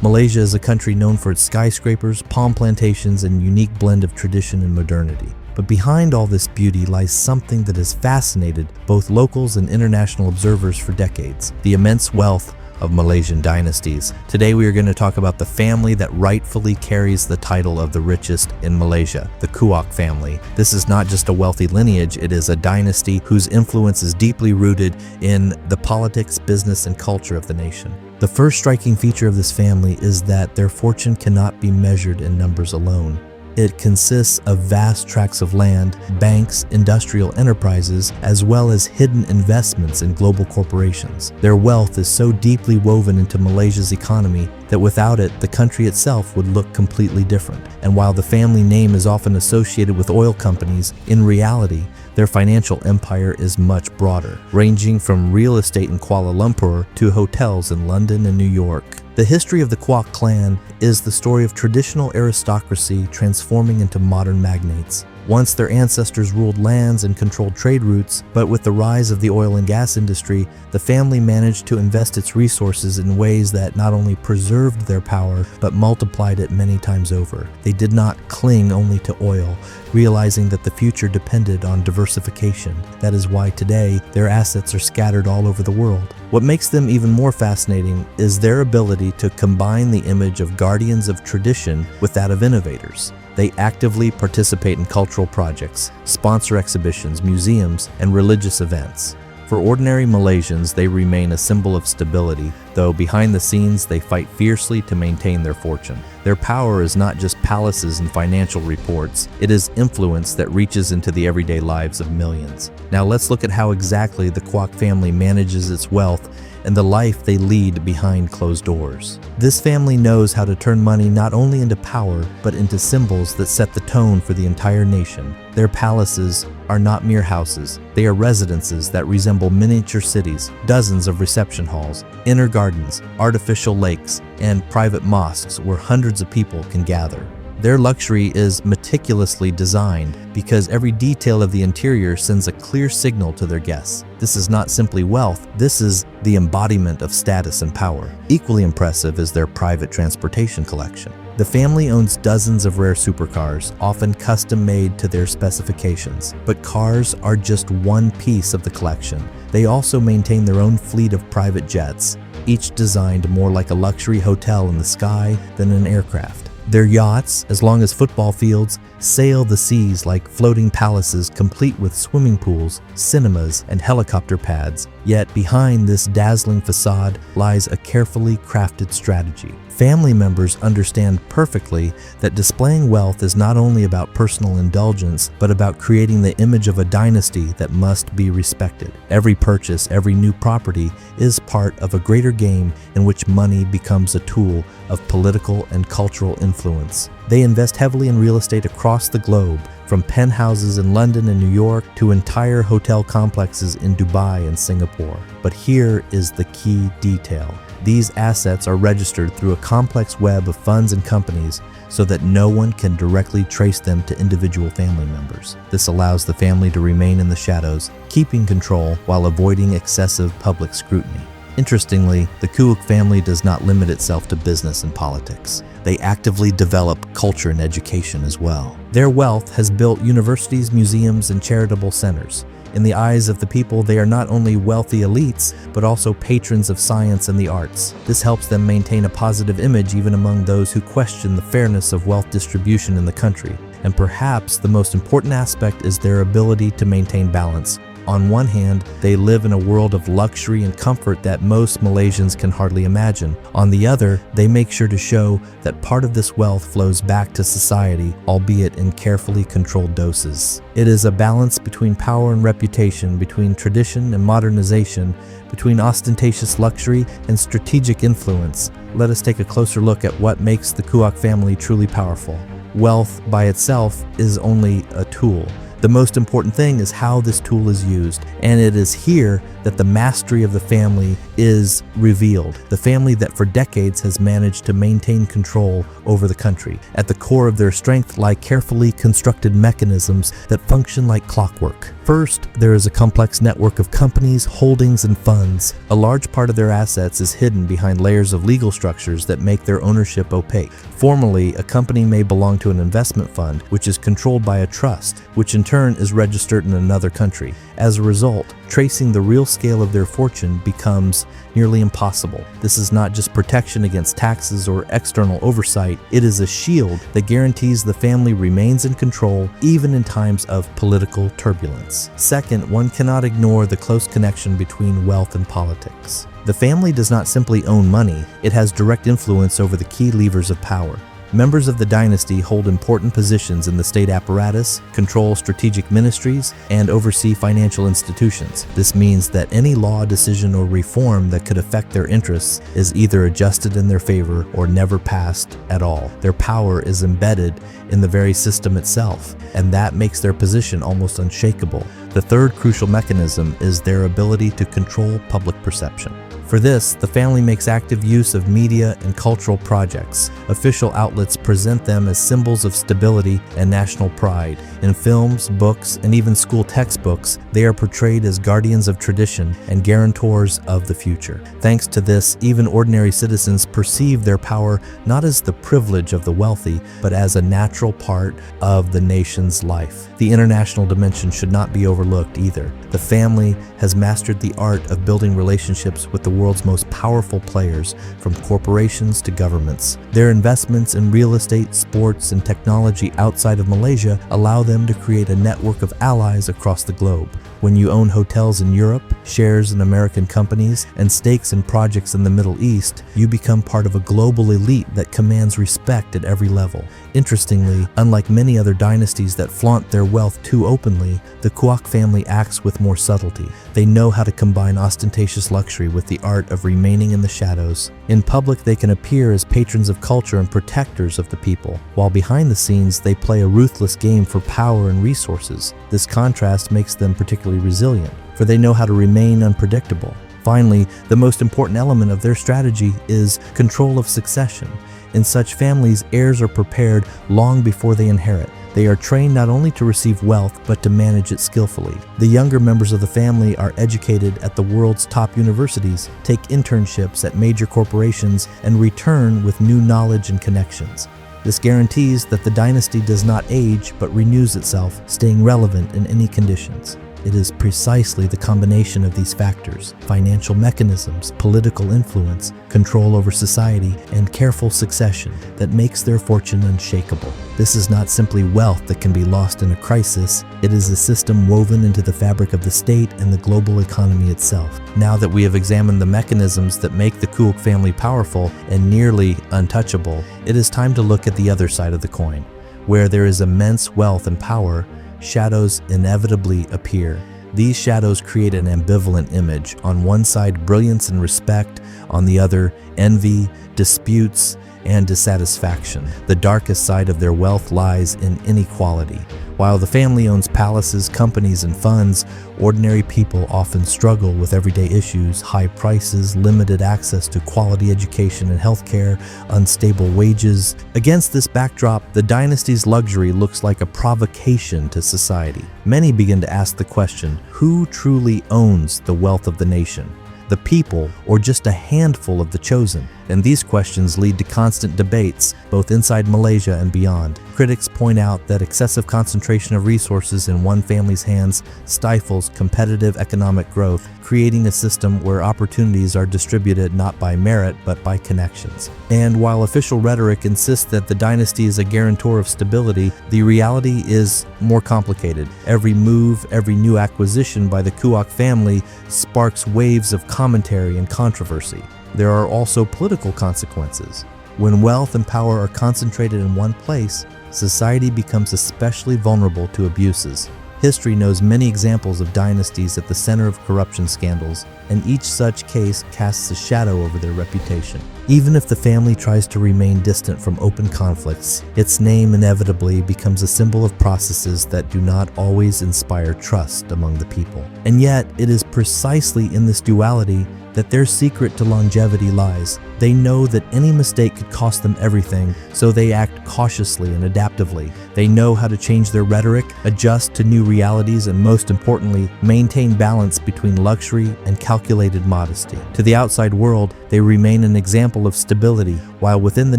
Malaysia is a country known for its skyscrapers, palm plantations, and unique blend of tradition and modernity. But behind all this beauty lies something that has fascinated both locals and international observers for decades: the immense wealth of Malaysian dynasties. Today we are going to talk about the family that rightfully carries the title of the richest in Malaysia, the Kuok family. This is not just a wealthy lineage, it is a dynasty whose influence is deeply rooted in the politics, business, and culture of the nation. The first striking feature of this family is that their fortune cannot be measured in numbers alone. It consists of vast tracts of land, banks, industrial enterprises, as well as hidden investments in global corporations. Their wealth is so deeply woven into Malaysia's economy that without it, the country itself would look completely different. And while the family name is often associated with oil companies, in reality, their financial empire is much broader, ranging from real estate in Kuala Lumpur to hotels in London and New York. The history of the Kuok clan is the story of traditional aristocracy transforming into modern magnates. Once their ancestors ruled lands and controlled trade routes, but with the rise of the oil and gas industry, the family managed to invest its resources in ways that not only preserved their power, but multiplied it many times over. They did not cling only to oil, realizing that the future depended on diversification. That is why today, their assets are scattered all over the world. What makes them even more fascinating is their ability to combine the image of guardians of tradition with that of innovators. They actively participate in cultural projects, sponsor exhibitions, museums, and religious events. For ordinary Malaysians, they remain a symbol of stability, though behind the scenes they fight fiercely to maintain their fortune. Their power is not just palaces and financial reports, it is influence that reaches into the everyday lives of millions. Now let's look at how exactly the Kuok family manages its wealth and the life they lead behind closed doors. This family knows how to turn money not only into power, but into symbols that set the tone for the entire nation. Their palaces are not mere houses. They are residences that resemble miniature cities, dozens of reception halls, inner gardens, artificial lakes, and private mosques where hundreds of people can gather. Their luxury is meticulously designed because every detail of the interior sends a clear signal to their guests. This is not simply wealth, this is the embodiment of status and power. Equally impressive is their private transportation collection. The family owns dozens of rare supercars, often custom-made to their specifications. But cars are just one piece of the collection. They also maintain their own fleet of private jets, each designed more like a luxury hotel in the sky than an aircraft. Their yachts, as long as football fields, sail the seas like floating palaces complete with swimming pools, cinemas, and helicopter pads. Yet behind this dazzling facade lies a carefully crafted strategy. Family members understand perfectly that displaying wealth is not only about personal indulgence, but about creating the image of a dynasty that must be respected. Every purchase, every new property is part of a greater game in which money becomes a tool of political and cultural influence. They invest heavily in real estate across the globe, from penthouses in London and New York to entire hotel complexes in Dubai and Singapore. But here is the key detail. These assets are registered through a complex web of funds and companies so that no one can directly trace them to individual family members. This allows the family to remain in the shadows, keeping control while avoiding excessive public scrutiny. Interestingly, the Kuok family does not limit itself to business and politics. They actively develop culture and education as well. Their wealth has built universities, museums, and charitable centers. In the eyes of the people, they are not only wealthy elites, but also patrons of science and the arts. This helps them maintain a positive image even among those who question the fairness of wealth distribution in the country. And perhaps the most important aspect is their ability to maintain balance. On one hand, they live in a world of luxury and comfort that most Malaysians can hardly imagine. On the other, they make sure to show that part of this wealth flows back to society, albeit in carefully controlled doses. It is a balance between power and reputation, between tradition and modernization, between ostentatious luxury and strategic influence. Let us take a closer look at what makes the Kuok family truly powerful. Wealth by itself is only a tool. The most important thing is how this tool is used, and it is here that the mastery of the family is revealed. The family that for decades has managed to maintain control over the country. At the core of their strength lie carefully constructed mechanisms that function like clockwork. First, there is a complex network of companies, holdings, and funds. A large part of their assets is hidden behind layers of legal structures that make their ownership opaque. Formally, a company may belong to an investment fund, which is controlled by a trust, which in turn is registered in another country. As a result, tracing the real scale of their fortune becomes nearly impossible. This is not just protection against taxes or external oversight, it is a shield that guarantees the family remains in control even in times of political turbulence. Second, one cannot ignore the close connection between wealth and politics. The family does not simply own money, it has direct influence over the key levers of power. Members of the dynasty hold important positions in the state apparatus, control strategic ministries, and oversee financial institutions. This means that any law, decision, or reform that could affect their interests is either adjusted in their favor or never passed at all. Their power is embedded in the very system itself, and that makes their position almost unshakable. The third crucial mechanism is their ability to control public perception. For this, the family makes active use of media and cultural projects. Official outlets present them as symbols of stability and national pride. In films, books, and even school textbooks, they are portrayed as guardians of tradition and guarantors of the future. Thanks to this, even ordinary citizens perceive their power not as the privilege of the wealthy, but as a natural part of the nation's life. The international dimension should not be overlooked either. The family has mastered the art of building relationships with the world's most powerful players, from corporations to governments. Their investments in real estate, sports, and technology outside of Malaysia allow them to create a network of allies across the globe. When you own hotels in Europe, shares in American companies, and stakes in projects in the Middle East, you become part of a global elite that commands respect at every level. Interestingly, unlike many other dynasties that flaunt their wealth too openly, the Kuok family acts with more subtlety. They know how to combine ostentatious luxury with the art of remaining in the shadows. In public, they can appear as patrons of culture and protectors of the people, while behind the scenes, they play a ruthless game for power and resources. This contrast makes them particularly resilient, for they know how to remain unpredictable. Finally, the most important element of their strategy is control of succession. In such families, heirs are prepared long before they inherit. They are trained not only to receive wealth, but to manage it skillfully. The younger members of the family are educated at the world's top universities, take internships at major corporations, and return with new knowledge and connections. This guarantees that the dynasty does not age, but renews itself, staying relevant in any conditions. It is precisely the combination of these factors, financial mechanisms, political influence, control over society, and careful succession, that makes their fortune unshakable. This is not simply wealth that can be lost in a crisis, it is a system woven into the fabric of the state and the global economy itself. Now that we have examined the mechanisms that make the Kuok family powerful and nearly untouchable, it is time to look at the other side of the coin. Where there is immense wealth and power, shadows inevitably appear. These shadows create an ambivalent image. On one side, brilliance and respect; on the other, envy, disputes, and dissatisfaction. The darkest side of their wealth lies in inequality. While the family owns palaces, companies, and funds, ordinary people often struggle with everyday issues: high prices, limited access to quality education and healthcare, unstable wages. Against this backdrop, the dynasty's luxury looks like a provocation to society. Many begin to ask the question, who truly owns the wealth of the nation? The people, or just a handful of the chosen? And these questions lead to constant debates, both inside Malaysia and beyond. Critics point out that excessive concentration of resources in one family's hands stifles competitive economic growth, creating a system where opportunities are distributed not by merit but by connections. And while official rhetoric insists that the dynasty is a guarantor of stability, the reality is more complicated. Every move, every new acquisition by the Kuok family sparks waves of commentary and controversy. There are also political consequences. When wealth and power are concentrated in one place, society becomes especially vulnerable to abuses. History knows many examples of dynasties at the center of corruption scandals, and each such case casts a shadow over their reputation. Even if the family tries to remain distant from open conflicts, its name inevitably becomes a symbol of processes that do not always inspire trust among the people. And yet, it is precisely in this duality that their secret to longevity lies. They know that any mistake could cost them everything, so they act cautiously and adaptively. They know how to change their rhetoric, adjust to new realities, and most importantly, maintain balance between luxury and calculated modesty. To the outside world, they remain an example of stability, while within the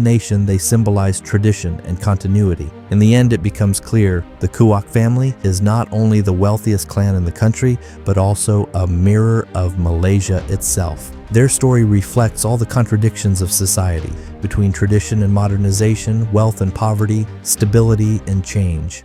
nation they symbolize tradition and continuity. In the end, it becomes clear the Kuwak family is not only the wealthiest clan in the country, but also a mirror of Malaysia itself. Their story reflects all the contradictions of society, between tradition and modernization, wealth and poverty, stability and change.